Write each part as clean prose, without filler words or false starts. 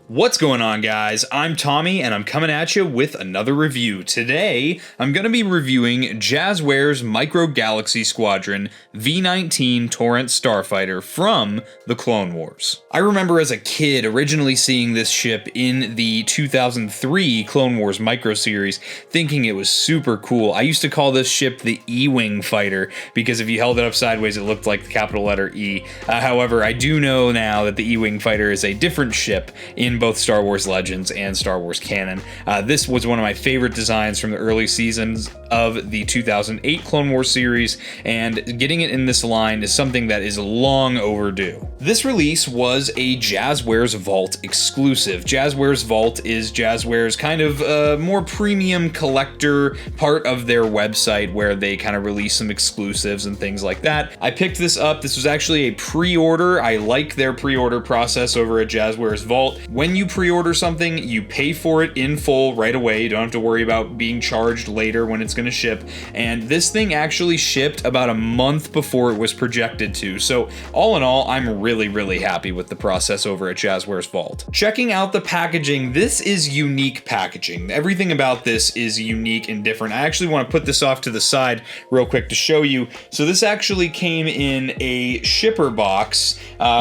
What's going on, guys? I'm Tommy, and I'm coming at you with another review. Today, I'm going to be reviewing Jazwares Micro Galaxy Squadron V-19 Torrent Starfighter from the Clone Wars. I remember as a kid originally seeing this ship in the 2003 Clone Wars Micro Series, thinking it was super cool. I used to call this ship the E-Wing Fighter, because if you held it up sideways, it looked like the capital letter E. However, I do know now that the E-Wing Fighter is a different ship in both Star Wars Legends and Star Wars canon. This was one of my favorite designs from the early seasons of the 2008 Clone Wars series, and getting it in this line is something that is long overdue. This release was a Jazwares Vault exclusive. Jazwares Vault is Jazwares' kind of more premium collector part of their website, where they kind of release some exclusives and things like that. I picked this up. This was actually a pre-order. I like their pre-order process over at Jazwares Vault. When you pre-order something, you pay for it in full right away. You don't have to worry about being charged later when it's going to ship. And this thing actually shipped about a month before it was projected to. So all in all, I'm really happy with the process over at Jazwares Vault. Checking out the packaging, this is unique packaging. Everything about this is unique and different. I actually want to put this off to the side real quick to show you. So this actually came in a shipper box,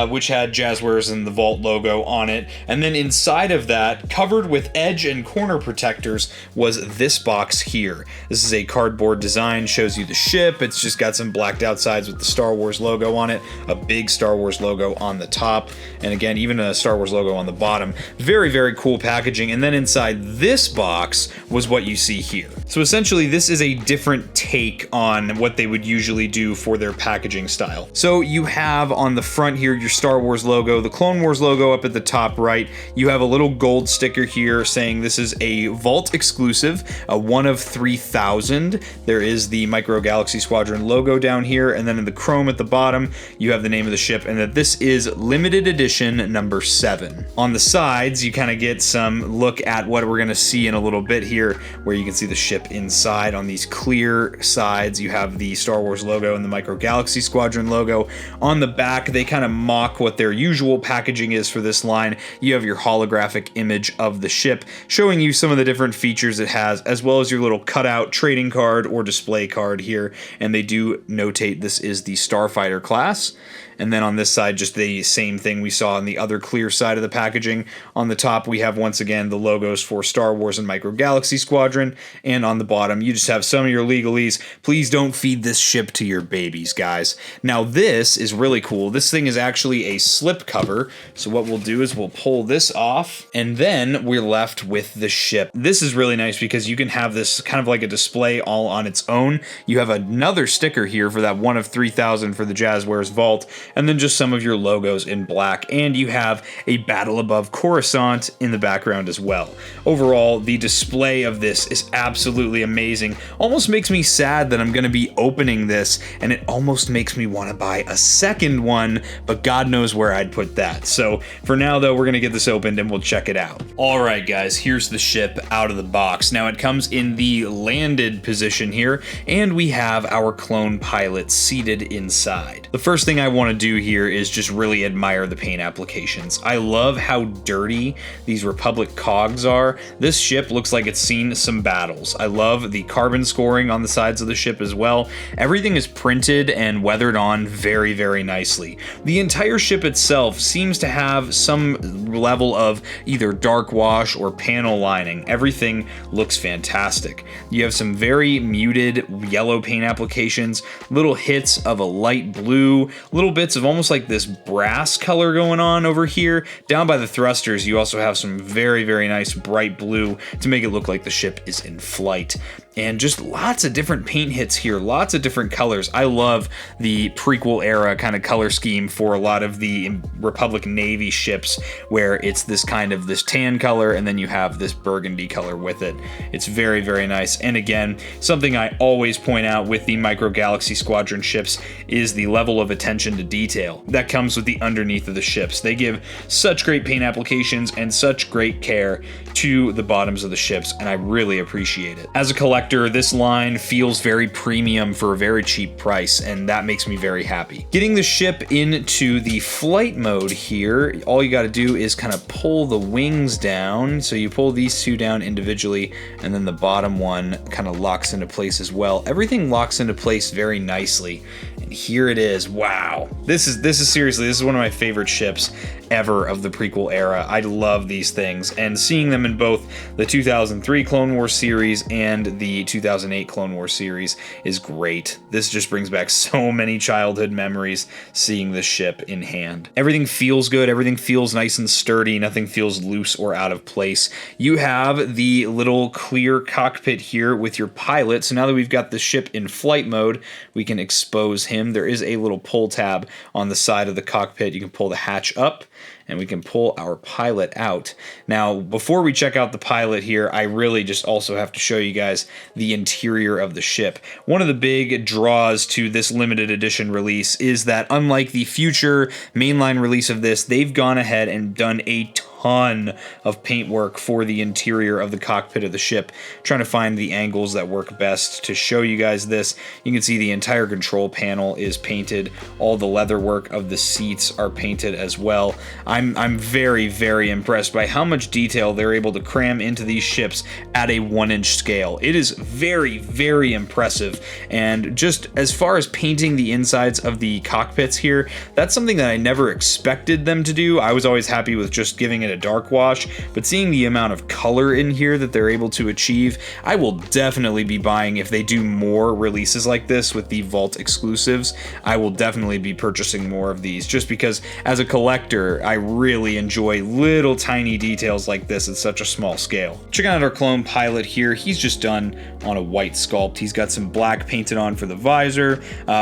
which had Jazwares and the Vault logo on it. And then inside of that, covered with edge and corner protectors, was this box here. This is a cardboard design, shows you the ship. It's just got some blacked out sides with the Star Wars logo on it, a big Star Wars logo on the top, and again, even a Star Wars logo on the bottom. Very cool packaging. And then inside this box was what you see here. So essentially, this is a different take on what they would usually do for their packaging style. So you have on the front here your Star Wars logo, the Clone Wars logo up at the top right. You have a little gold sticker here saying this is a Vault exclusive, a 1 of 3,000. There is the Micro Galaxy Squadron logo down here, and then in the chrome at the bottom, you have the name of the ship, and that this is limited edition number 7. On the sides, you kind of get some look at what we're going to see in a little bit here, where you can see the ship inside. On these clear sides, you have the Star Wars logo and the Micro Galaxy Squadron logo. On the back, they kind of mock what their usual packaging is for this line. You have your holographic image of the ship, showing you some of the different features it has, as well as your little cutout trading card or display card here. And they do notate this is the Starfighter class. And then on this side, just the same thing we saw on the other clear side of the packaging. On the top, we have once again the logos for Star Wars and Micro Galaxy Squadron. And on the bottom, you just have some of your legalese. Please don't feed this ship to your babies, guys. Now, this is really cool. This thing is actually a slip cover. So what we'll do is we'll pull this off, and then we're left with the ship. This is really nice because you can have this kind of like a display all on its own. You have another sticker here for that 1 of 3,000 for the Jazwares Vault, and then just some of your logos in black, and you have a Battle Above Coruscant in the background as well. Overall, the display of this is absolutely amazing. Almost makes me sad that I'm going to be opening this, and it almost makes me want to buy a second one, but God knows where I'd put that. So for now, though, we're going to get this opened and we'll check it out. Alright guys, here's the ship out of the box. Now it comes in the landed position here, and we have our clone pilot seated inside. The first thing I want to do here is just really admire the paint applications. I love how dirty these Republic cogs are. This ship looks like it's seen some battles. I love the carbon scoring on the sides of the ship as well. Everything is printed and weathered on very nicely. The entire ship itself seems to have some level of either dark wash or panel lining. Everything looks fantastic. You have some very muted yellow paint applications, little hits of a light blue, little bits of almost like this brass color going on over here. Down by the thrusters, you also have some very nice bright blue to make it look like the ship is in flight. And just lots of different paint hits here, lots of different colors. I love the prequel era kind of color scheme for a lot of the Republic Navy ships, where it's this kind of this tan color and then you have this burgundy color with it. It's very nice. And again, something I always point out with the Micro Galaxy Squadron ships is the level of attention to detail that comes with the underneath of the ships. They give such great paint applications and such great care to the bottoms of the ships, and I really appreciate it. As a collector, collector, this line feels very premium for a very cheap price, and that makes me very happy. Getting the ship into the flight mode here, all you got to do is kind of pull the wings down. So you pull these two down individually, and then the bottom one kind of locks into place as well. Everything locks into place very nicely. And here it is. Wow. This is seriously, this is one of my favorite ships ever of the prequel era. I love these things, and seeing them in both the 2003 Clone Wars series and the 2008 Clone Wars series is great. This just brings back so many childhood memories seeing this ship in hand. Everything feels good, everything feels nice and sturdy, nothing feels loose or out of place. You have the little clear cockpit here with your pilot, so now that we've got the ship in flight mode, we can expose him. There is a little pull tab on the side of the cockpit. You can pull the hatch up, and we can pull our pilot out. Now, before we check out the pilot here, I really just also have to show you guys the interior of the ship. One of the big draws to this limited edition release is that unlike the future mainline release of this, they've gone ahead and done a ton of paintwork for the interior of the cockpit of the ship. Trying to find the angles that work best to show you guys this. You can see the entire control panel is painted. All the leather work of the seats are painted as well. I'm very, very impressed by how much detail they're able to cram into these ships at a 1-inch scale. It is very, very impressive. And just as far as painting the insides of the cockpits here, that's something that I never expected them to do. I was always happy with just giving it a dark wash, but seeing the amount of color in here that they're able to achieve, I will definitely be buying if they do more releases like this with the Vault exclusives. I will definitely be purchasing more of these, just because as a collector, I really enjoy little tiny details like this at such a small scale. Check out our clone pilot here. He's just done on a white sculpt. He's got some black painted on for the visor,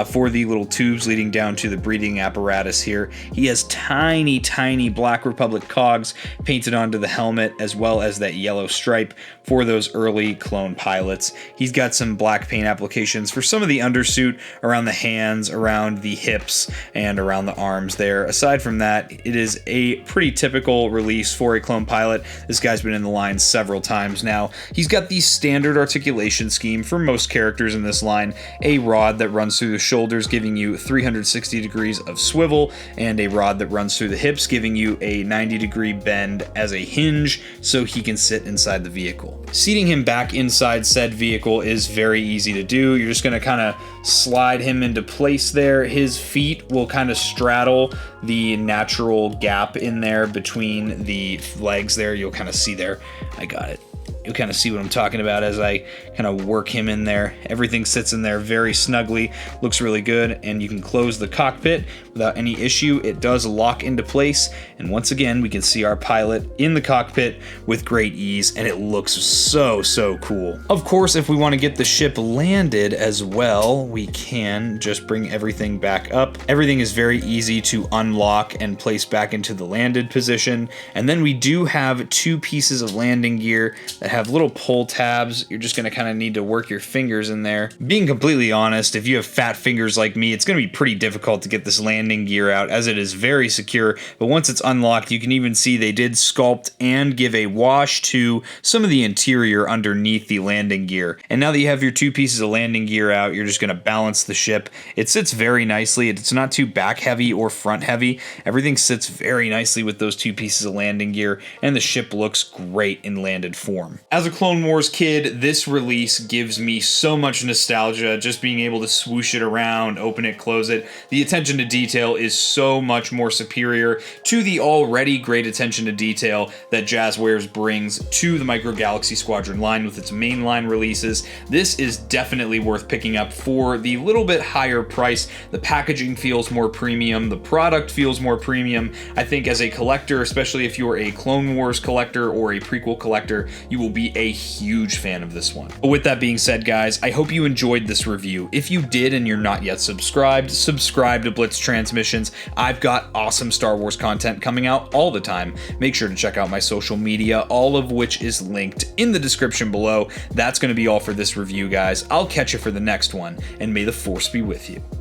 for the little tubes leading down to the breathing apparatus here. He has tiny, tiny Black Republic cogs painted onto the helmet, as well as that yellow stripe for those early clone pilots. He's got some black paint applications for some of the undersuit, around the hands, around the hips, and around the arms there. Aside from that, it is a pretty typical release for a clone pilot. This guy's been in the line several times now. He's got the standard articulation scheme for most characters in this line. A rod that runs through the shoulders, giving you 360 degrees of swivel, and a rod that runs through the hips, giving you a 90-degree bend as a hinge so he can sit inside the vehicle. Seating him back inside said vehicle is very easy to do. You're just going to kind of slide him into place there. His feet will kind of straddle the natural gap in there between the legs there. You'll kind of see there. I got it. You'll kind of see what I'm talking about as I kind of work him in there. Everything sits in there very snugly, looks really good, and you can close the cockpit without any issue. It does lock into place, and once again, we can see our pilot in the cockpit with great ease, and it looks so, so cool. Of course, if we want to get the ship landed as well, we can just bring everything back up. Everything is very easy to unlock and place back into the landed position, and then we do have two pieces of landing gear that have little pull tabs. You're just going to kind of need to work your fingers in there. Being completely honest, if you have fat fingers like me, it's going to be pretty difficult to get this landing gear out, as it is very secure, but once it's unlocked, you can even see they did sculpt and give a wash to some of the interior underneath the landing gear. And now that you have your two pieces of landing gear out, you're just going to balance the ship. It sits very nicely. It's not too back heavy or front heavy. Everything sits very nicely with those two pieces of landing gear, and the ship looks great in landed form. As a Clone Wars kid, this release gives me so much nostalgia, just being able to swoosh it around, open it, close it. The attention to detail is so much more superior to the already great attention to detail that Jazwares brings to the Micro Galaxy Squadron line with its mainline releases. This is definitely worth picking up for the little bit higher price. The packaging feels more premium, the product feels more premium. I think as a collector, especially if you're a Clone Wars collector or a prequel collector, you will be a huge fan of this one. But with that being said, guys, I hope you enjoyed this review. If you did and you're not yet subscribed, subscribe to Blitz Transmissions. I've got awesome Star Wars content coming out all the time. Make sure to check out my social media, all of which is linked in the description below. That's going to be all for this review, guys. I'll catch you for the next one, and may the Force be with you.